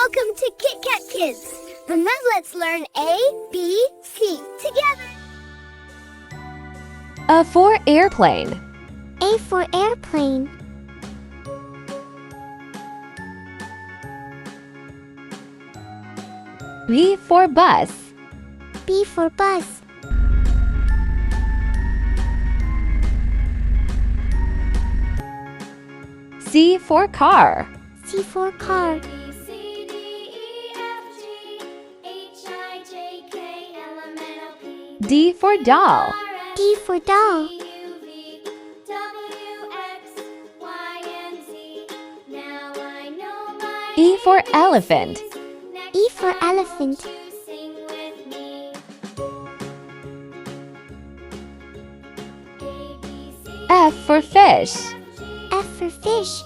Welcome to Kit Kat Kids. And now let's learn A, B, C together. A for airplane. A for airplane. B for bus. B for bus. C for car. C for car. D for doll. D for doll. E for elephant. E for elephant. F for fish. F for fish.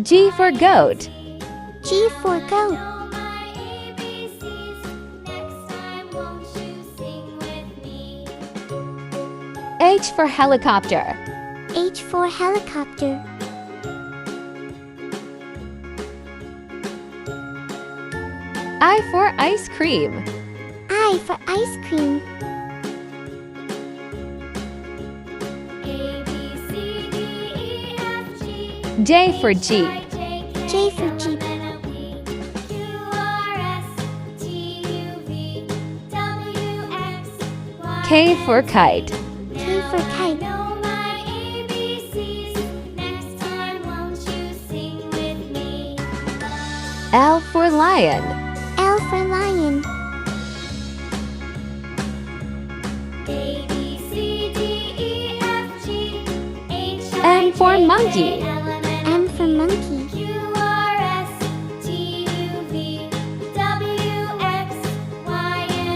G for goat. G for goat. H for helicopter. H for helicopter. I for ice cream. I for ice cream. J for jeep. J for jeep. K for kite. K for kite. L for lion. L for lion. M for monkey. M for monkey.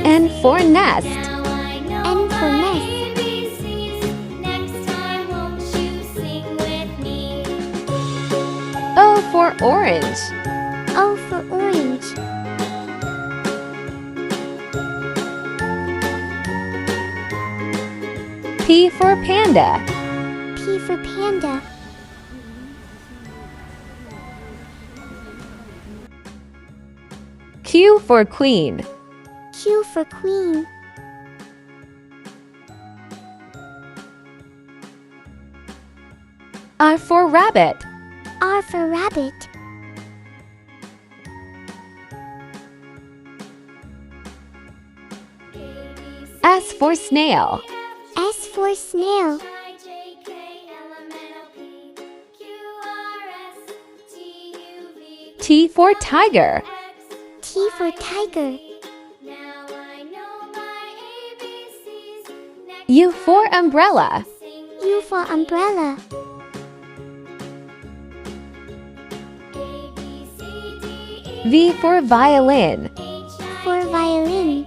N for nest. N for nest. O for orange. O for orange. P for panda. P for panda. Q for queen. Q for queen. R for rabbit. R for rabbit. S for snail. S for snail. T for tiger. T for tiger. U for umbrella. U for umbrella. V for violin. For violin.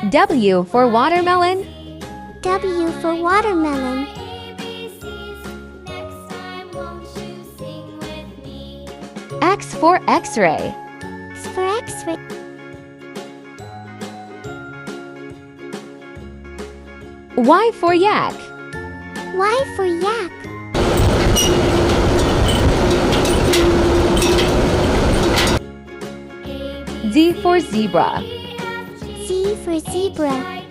W for watermelon. W for watermelon. X for x-ray. X for x-ray. Y for yak. Y for yak. Z for zebra. Z for zebra.